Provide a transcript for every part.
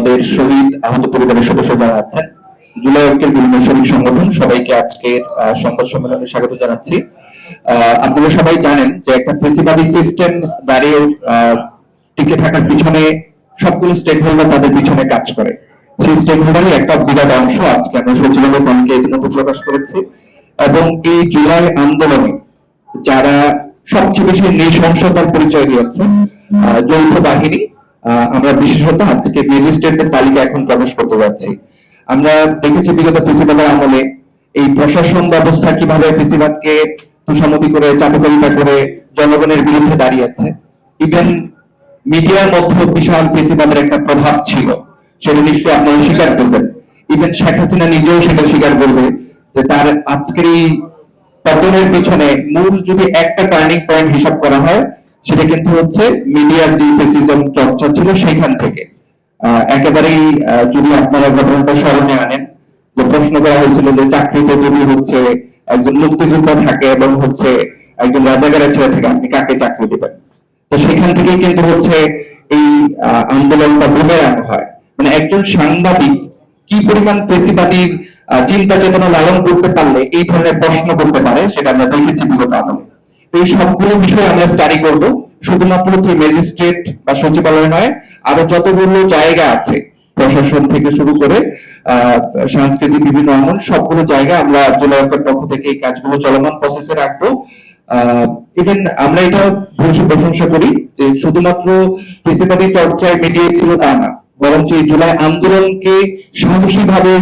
আমাদের শহীদ আহত পরিবারের সদস্য যারা আছেন, জুলাই ঐক্যের বিভিন্ন শ্রমিক সংগঠন সবাইকে আজকের সংবাদ সম্মেলনে স্বাগত জানাচ্ছি। আপনারা সবাই জানেন যে একটা ফেসিবাদী সিস্টেম দাঁড়িয়ে টিকে থাকার পিছনে সবগুলো স্টেক হোল্ডার তাদের পিছনে কাজ করে। সেই স্টেক হোল্ডারই একটা বিরাট অংশ আজকে আমরা সচিবালয় তালিকা ইতিমধ্যে প্রকাশ করেছি। এবং এই জুলাই আন্দোলনে যারা সবচেয়ে বেশি নৃশংসতার পরিচয় দিয়েছে যৌথ বাহিনী, আমরা বিশেষত আজকে ম্যাজিস্ট্রেটের তালিকা এখন প্রকাশ করতে যাচ্ছি। আমরা দেখেছি বিগত ফেসিবাদের আমলে এই প্রশাসন ব্যবস্থা কিভাবে ফেসিবাদকে তোষামোদী করে চাটুকারিতা করে জনগণের বিরুদ্ধে দাঁড়িয়েছে। ইভেন মিডিয়ার মধ্যে বিশাল ফেসিবাদের একটা প্রভাব ছিল, সেটা নিশ্চয়ই আপনারা স্বীকার করবেন। ইভেন শেখ হাসিনা নিজেও সেটা স্বীকার করবে যে তার আজকের এই পতনের পিছনে মূল যদি একটা টার্নিং পয়েন্ট হিসাব করা হয়, সেটা কিন্তু হচ্ছে মিডিয়ার যে ফেসিজম চর্চা ছিল সেখান থেকে। একেবারেই যদি আপনারা ঘটনাটা স্মরণে আনেন, যে প্রশ্ন করা হয়েছিল যে চাকরিতে যদি হচ্ছে একজন মুক্তিযোদ্ধা থাকে এবং হচ্ছে একজন রাজাকারের ছেলে থেকে আপনি কাকে চাকরি দিবেন। তো সেখান থেকে কিন্তু হচ্ছে এই আন্দোলনটা বুমেরাং হয়। মানে একজন সাংবাদিক কি পরিমাণ ফেসিবাদী চিন্তা চেতনা লালন করতে পারলে এই ধরনের প্রশ্ন করতে পারে, সেটা আমরা দেখেছি বিগত আমলে। এই সবগুলো বিষয় আমরা স্টাডি করব, শুধুমাত্র হচ্ছে ম্যাজিস্ট্রেট বা সচিবালয় নয়, আরো যতগুলো জায়গা আছে প্রশাসন থেকে শুরু করে সাংস্কৃতিক বিভিন্ন অঙ্গন, সবগুলো জায়গা আমরা জুলাই ঐক্যের পক্ষ থেকে এই কাজগুলো চলমান প্রসেসে রাখবো। ইভেন আমরা এটা প্রশংসা করি যে শুধুমাত্র ফেসিবাদী চর্চায় মিডিয়া ছিল তা না, বরঞ্চ এই জুলাই আন্দোলনকে সাহসী ভাবে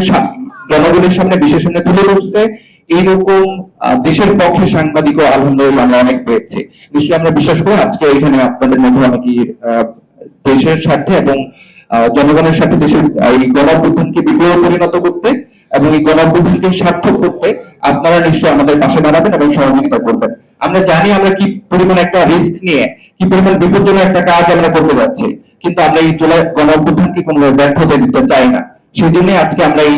জনগণের সামনে বিশেষ সামনে তুলে ধরছে এইরকম দেশের পক্ষে সাংবাদিকও আলহামদুলিল্লাহ আমরা অনেক পেয়েছি। নিশ্চয়ই আমরা বিশ্বাস করি আজকে এখানে আপনাদের মধ্যে অনেকেই দেশের স্বার্থে এবং জনগণের সাথে দেশের এই গণঅভ্যুত্থানকে বিপ্লবে পরিণত করতে এবং এই গণঅভ্যুত্থানকে সার্থক করতে আপনারা নিশ্চয়ই আমাদের পাশে দাঁড়াবেন এবং সহযোগিতা করবেন। আমরা জানি আমরা কি পরিমাণ একটা রিস্ক নিয়ে কি পরিমাণ বিপজ্জনক একটা কাজ আমরা করতে যাচ্ছি, কিন্তু আমরা এই জুলাই গণঅভ্যুত্থানকে কোনো ব্যর্থ হতে দিতে চাই না। সেই জন্য আজকে আমরা এই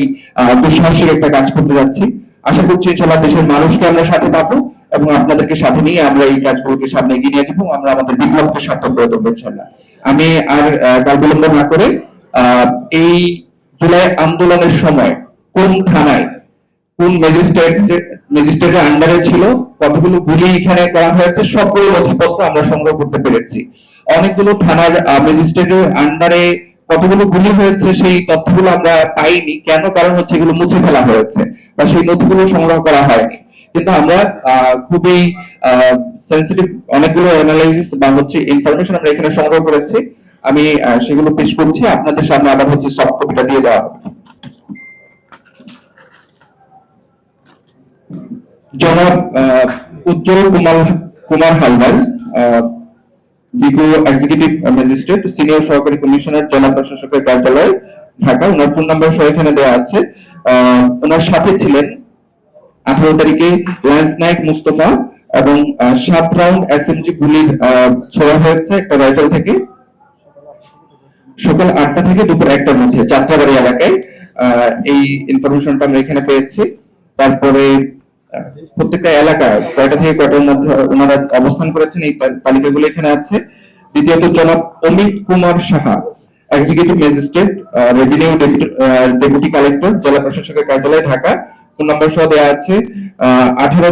দুঃসাহসিক একটা কাজ করতে যাচ্ছি। আশা করছি ইনশাআল্লাহ দেশের মানুষকে আমরা সাথে পাবো এবং আপনাদেরকে সাথে নিয়ে আমরা এই কাজগুলোকে সামনে এগিয়ে নিয়ে যাবো। আমরা আমাদের বিপ্লবকে সার্থক করে দেবো ইনশাআল্লাহ। আমি আর কাল বিলম্ব না করে এই জুলাই আন্দোলনের সময় কোন থানায় কোন ম্যাজিস্ট্রেটের আন্ডারে ছিল, কতগুলো গুলি এখানে করা হয়েছে, সবগুলো নথিপত্র আমরা সংগ্রহ করতে পেরেছি। অনেকগুলো থানার ম্যাজিস্ট্রেটের আন্ডারে কতগুলো গুলি হয়েছে সেই তথ্যগুলো আমরা পাইনি। কেন? কারণ হচ্ছে এগুলো মুছে ফেলা হয়েছে বা সেই নথিগুলো সংগ্রহ করা হয়নি। কিন্তু আমরা খুবই সেন্সিটিভ অনেকগুলো অ্যানালাইসিস বা হচ্ছে ইনফরমেশন আমরা এখানে সংগ্রহ করেছি। আমি সেগুলো পেশ করছি আপনাদের সামনে, আবার হচ্ছে সফট কপিটা দিয়ে দেওয়া হবে। জনাব উজ্জ্বল কুমার হালদার, বিজ্ঞ এক্সিকিউটিভ ম্যাজিস্ট্রেট, সিনিয়র সহকারী কমিশনার, জেলা প্রশাসকের কার্যালয়, ঢাকা। ওনার ফোন নাম্বার সহ এখানে দেওয়া আছে। ওনার সাথে ছিলেন 18 তারিখে ল্যান্স নায়ক মুস্তফা এবং 7 রাউন্ড এসএমজি গুলির ছোড়া হয়েছে একটা রাইফেল থেকে সকাল 8টা থেকে দুপুর 1টার মধ্যে যাত্রাবাড়ি এলাকায়। এই ইনফরমেশনটা আমরা এখানে পেয়েছি। তারপরে প্রত্যেকটা এলাকায় কয়টা থেকে কয়টার মধ্যে ওনারা অবস্থান করেছেন এই তালিকাগুলো এখানে আছে। দ্বিতীয়ত জনাব Amit Kumar Saha, executive magistrate, revenue deputy collector, জেলা প্রশাসকের কার্যালয়, ঢাকা। ফোন নাম্বার সহ দেওয়া আছে। 18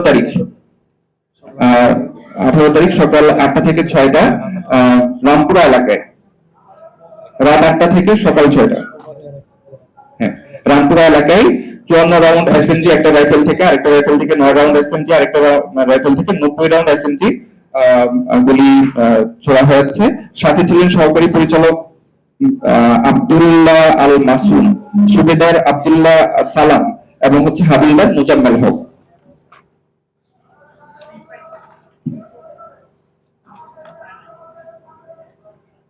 তারিখ সকাল 8টা থেকে 6টা রামপুরা এলাকায়, রাত 8টা থেকে সকাল 6টা। হ্যাঁ, রামপুরা এলাকায় 54 রাউন্ড এসএমজি একটা রাইফেল থেকে, আরেকটা রাইফেল থেকে 9 রাউন্ড এসএমজি, আরেকটা রাইফেল থেকে 90 রাউন্ড এসএমজি গুলি ছোড়া হয়েছে। সাথে ছিলেন সহকারী পরিচালক আব্দুল্লাহ আল মাসুম, সুবেদার আব্দুল্লাহ সালাম এবং হচ্ছে হাবিলদার মুজাম্মেল হক।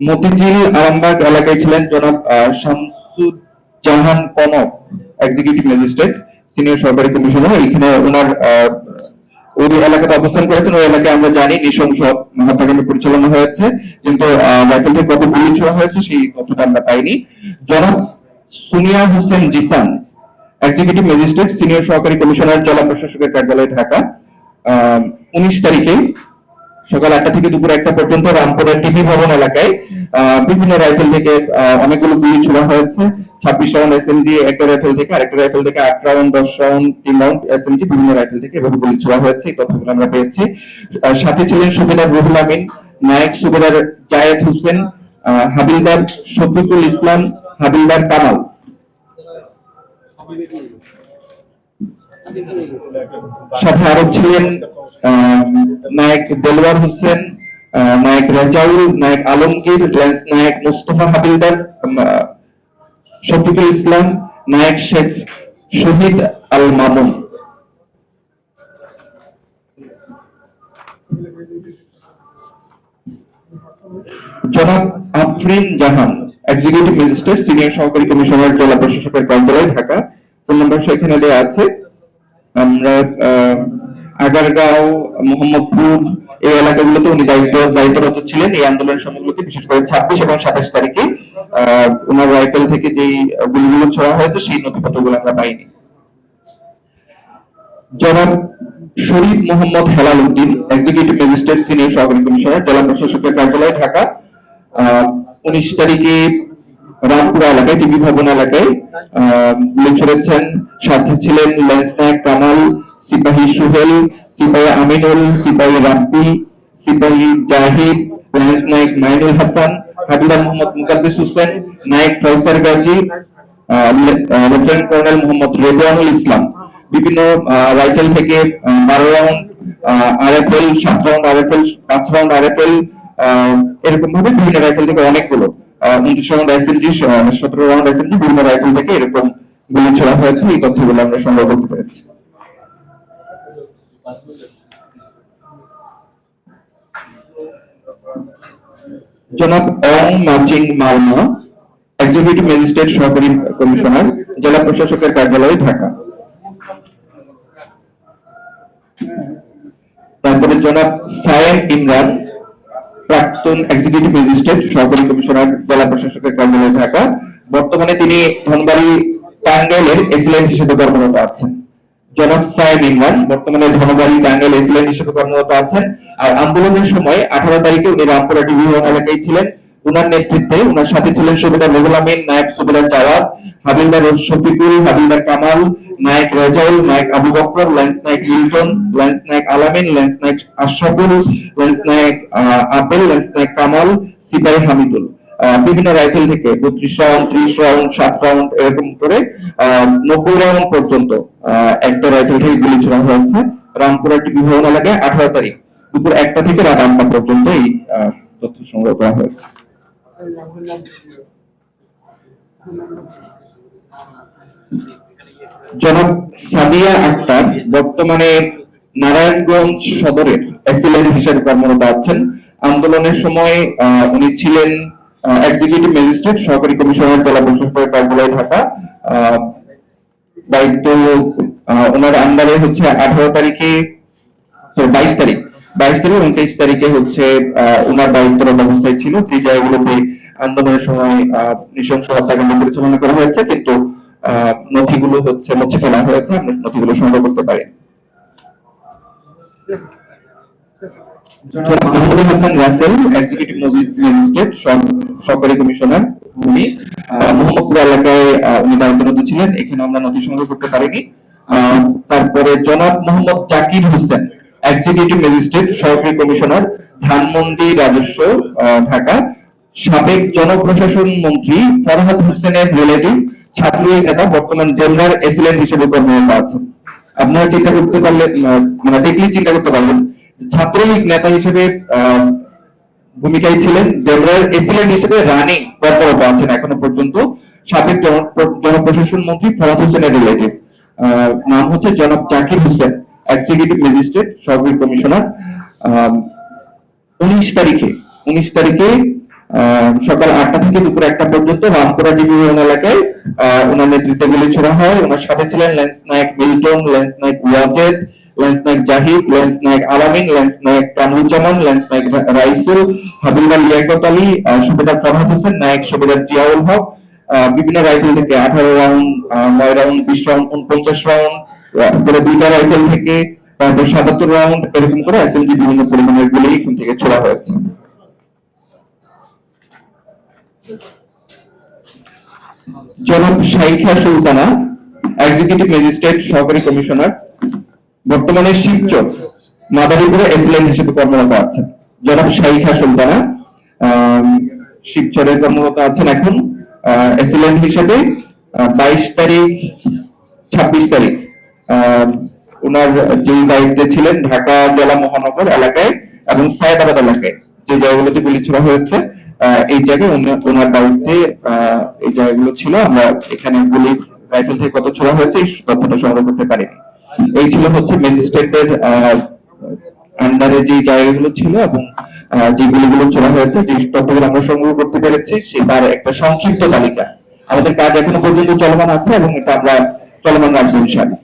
মতিঝিল আরামবাগ এলাকায় ছিলেন জনাব শামসুজ্জাহান কনক, এক্সিকিউটিভ ম্যাজিস্ট্রেট, সিনিয়র সহকারী কমিশনার। এখানে ওনার ওই এলাকাতে অবস্থান করেছেন। ওই এলাকায় আমরা জানি নৃশংস হত্যাকাণ্ড পরিচালনা হয়েছে, কিন্তু রাইফেল থেকে কত গুলি ছোড়া হয়েছে সেই তথ্যটা আমরা পাইনি। জনাব Sunia Hossain Jisan, executive magistrate, senior সহকারী কমিশনার, জেলা প্রশাসকের কার্যালয়, ঢাকা। 19 তারিখে সকাল 8টা থেকে দুপুর 1টা পর্যন্ত রামপুরের টিভি ভবন এলাকায় বিভিন্ন রাইফেল থেকে অনেকগুলো গুলি ছোড়া হয়েছে। 26 রাউন্ড এসএমজি একটা রাইফেল থেকে, আরেকটা রাইফেল থেকে 8 রাউন্ড, 10 রাউন্ড, 3 রাউন্ড এসএমজি বিভিন্ন রাইফেল থেকে এভাবে গুলি ছোড়া হয়েছে। এই তথ্যগুলো আমরা পেয়েছি। সাথে ছিলেন সুবেদার রুহুল আমিন, নায়েক সুবেদার জায়েদ হোসেন, হাবিলদার শফিকুল ইসলাম, হাবিলদার কামাল। সাথে আরো ছিলেন নায়েক দেলওয়ার হোসেন, নায়েক রাজাউল, নায়েক আলমগীর, লেন্স নায়েক মুস্তফা হাবিলদার, শফিকুল ইসলাম, নায়েক শেখ শহীদ আল মামুন। জনাব আফরিন জাহান, এক্সিকিউটিভ ম্যাজিস্ট্রেট, সিনিয়র সহকারী কমিশনার, জেলা প্রশাসকের কার্যালয়, ঢাকা। ফোন নাম্বার এখানে দেওয়া আছে। আমরা আগারগাঁও, মোহাম্মদপুর এই এলাকাগুলোতে উনি দায়িত্বরত ছিলেন এই আন্দোলনের সময়গুলোতে, বিশেষ করে 26 এবং 27 তারিখে ওনার রাইফেল থেকে যে গুলিগুলো ছোড়া হয়েছে সেই নথিপত্রগুলো আমরা পাইনি। জনাব Sharif Mohammad Helal Uddin, executive magistrate, senior সহকারী কমিশনার, জেলা প্রশাসকের কার্যালয়, ঢাকা। 19 তারিখে রামপুরা এলাকায় টিভি ভবন এলাকায় গুলি ছড়েছেন। সাথে ছিলেন লেন্স নায়েক কামাল, সিপাহী সুহেল, সিপাহী আমিনুল, সিপাহী রাব্বি, সিপাহী Zahid, lance naik Mainul Hasan, havildar Mohammad Mukaddis Hossain, naik Faisal Gazi, lieutenant colonel Mohammad Redwanul Islam. বিভিন্ন রাইফেল থেকে 12 round RFL, 7 round RFL, 5 round RFL, এরকম ভাবে বিভিন্ন রাইফেল থেকে অনেকগুলো 29 রাউন্ড এসএমজি, 17 রাউন্ড এসএমজি বিভিন্ন রাইফেল থেকে এরকম গুলি ছোড়া হয়েছে। এই তথ্যগুলো আমরা সংগ্রহ করতে পেরেছি। জনাব অং মাচিং মালমা, এক্সিকিউটিভ ম্যাজিস্ট্রেট, সহকারী কমিশনার, জেলা প্রশাসকের কার্যালয়, ঢাকা। তারপরে জনাব সায়েম ইমরান, প্রাক্তন এক্সিকিউটিভ ম্যাজিস্ট্রেট, সহকারী কমিশনার, জেলা প্রশাসকের কার্যালয়, ঢাকা। বর্তমানে তিনি ধনবাড়ি টাঙ্গাইলের এসিলেন্ট হিসেবে কর্মরত আছেন। জনাব সায়েম ইমরান বর্তমানে ধনবাড়ি টাঙ্গাইল এসিলেন্ট হিসেবে কর্মরত আছেন। আর আন্দোলনের সময় 18 তারিখে উনি রামপুরা টিভি ভবন এলাকায় ছিলেন। উনার নেতৃত্বে উনার সাথে ছিলেন সুবেদার রুহুল আমিন, নায়েব সুবেদার Javad, havildar Shafiqul, havildar Kamal, naik Rajaul, naik Abu Bakar, lance naik Milton, lance naik Alamin, lance naik Ashraful, lance naik Apel, lance naik Kamal, সিপাহী হামিদুল। বিভিন্ন রাইফেল থেকে 32 রাউন্ড, 30 রাউন্ড, 7 রাউন্ড এরকম করে 90 রাউন্ড পর্যন্ত একটা রাইফেল থেকে গুলি ছোড়া হয়েছে রামপুরা টিভি ভবন এলাকায় 18 তারিখ দুপুর 1টা থেকে রাত 8টা পর্যন্ত এই তথ্য সংগ্রহ করা হয়েছে। জনাব সাদিয়া আক্তার বর্তমানে নারায়ণগঞ্জ সদরের এসিলেন্ট হিসেবে কর্মরত আছেন। আন্দোলনের সময় উনি ছিলেন এক্সিকিউটিভ ম্যাজিস্ট্রেট, সহকারী কমিশনার, জেলা প্রশাসকের কার্যালয়, ঢাকা। দায়িত্ব ওনার আন্ডারে হচ্ছে 18 তারিখে 22 তারিখ 29 তারিখে হচ্ছে ওনার দায়িত্বরত অবস্থায় ছিল। যে জায়গাগুলোতে আন্দোলনের সময় নৃশংস হত্যাকাণ্ড পরিচালনা করা হয়েছে, কিন্তু নথিগুলো হচ্ছে মুছে ফেলা হয়েছে, আমরা নথিগুলো সংগ্রহ করতে পারি। মাহমুদুল হাসান রাসেল, এক্সিকিউটিভ ম্যাজিস্ট্রেট, সহকারী কমিশনার, উনি মোহাম্মদপুর এলাকায় উনি দায়িত্বরত ছিলেন। এখানে আমরা নথি সংগ্রহ করতে পারিনি। তারপরে জনাব মোহাম্মদ জাকির হোসেন, এক্সিকিউটিভ ম্যাজিস্ট্রেট, সহকারী কমিশনার, ধানমন্ডি রাজস্ব, ঢাকা। সাবেক জনপ্রশাসন মন্ত্রী ফরহাদ হোসেনের রিলেটিভ, ছাত্রলীগ নেতা, বর্তমান জেলার এসিলেন্ট হিসেবে কর্মরত আছেন। আপনারা চিন্তা করতে পারলে মানে দেখলেই চিন্তা করতে পারবেন, ছাত্রলীগ নেতা হিসেবে ভূমিকায় ছিলেন, জেলার এসিলেন্ট হিসেবে রানিং কর্মরত আছেন এখনো পর্যন্ত। সাবেক জনপ্রশাসন মন্ত্রী ফরহাদ হোসেনের রিলেটিভ, নাম হচ্ছে জনাব জাকির হোসেন, এক্সিকিউটিভ ম্যাজিস্ট্রেট, সহকারী কমিশনার। 19 তারিখে সকাল 8টা থেকে দুপুর 1টা পর্যন্ত রামপুরা টিভি ভবন এলাকায় ওনার নেতৃত্বে গুলি ছোড়া হয়। ওনার সাথে ছিলেন lance naik Milton, lance naik Wajed, lance naik Zahid, lance naik Alamin, lance naik Kamruzzaman, lance naik Raisul, havildar Liaquat Ali, সুবেদার ফরহাদ হোসেন, নায়েক সুবেদার জিয়াউল হক। বিভিন্ন রাইফেল থেকে 18 রাউন্ড, 9 রাউন্ড, 20 রাউন্ড, 49 রাউন্ড করে 2টা রাইফেল থেকে, তারপর ৭৭ রাউন্ড এরকম করে এসএলজি বিভিন্ন পরিমাণের গুলি এখান থেকে ছোড়া হয়েছে। জনাব শাইখা সুলতানা, এক্সিকিউটিভ ম্যাজিস্ট্রেট সহকারী কমিশনার, বর্তমানে শিবচর মাদারীপুরে এসএলএন হিসেবে কর্মরত আছেন। জনাব শাইখা সুলতানা শিবচরে কর্মরত আছেন এখন এসএলএন হিসেবে। 22 তারিখ 26 তারিখ ওনার যে দায়িত্বে ছিলেন ঢাকা জেলা মহানগর এলাকায় এবং সায়েদাবাদ এলাকায় যে জায়গাগুলোতে গুলি ছোড়া হয়েছে, এই জায়গায় ওনার দায়িত্বে এই জায়গাগুলো ছিল। আমরা এখানে গুলি রাইফেল থেকে কত ছোড়া হয়েছে এই তথ্যটা সংগ্রহ করতে পারিনি। এই ছিল হচ্ছে ম্যাজিস্ট্রেটের আন্ডারে যে জায়গাগুলো ছিল এবং যে গুলিগুলো ছোড়া হয়েছে, যে তথ্যগুলো আমরা সংগ্রহ করতে পেরেছি তার একটা সংক্ষিপ্ত তালিকা। আমাদের কাজ এখনো পর্যন্ত চলমান আছে এবং এটা আমরা চলমান রাখবো ইনশাআল্লাহ।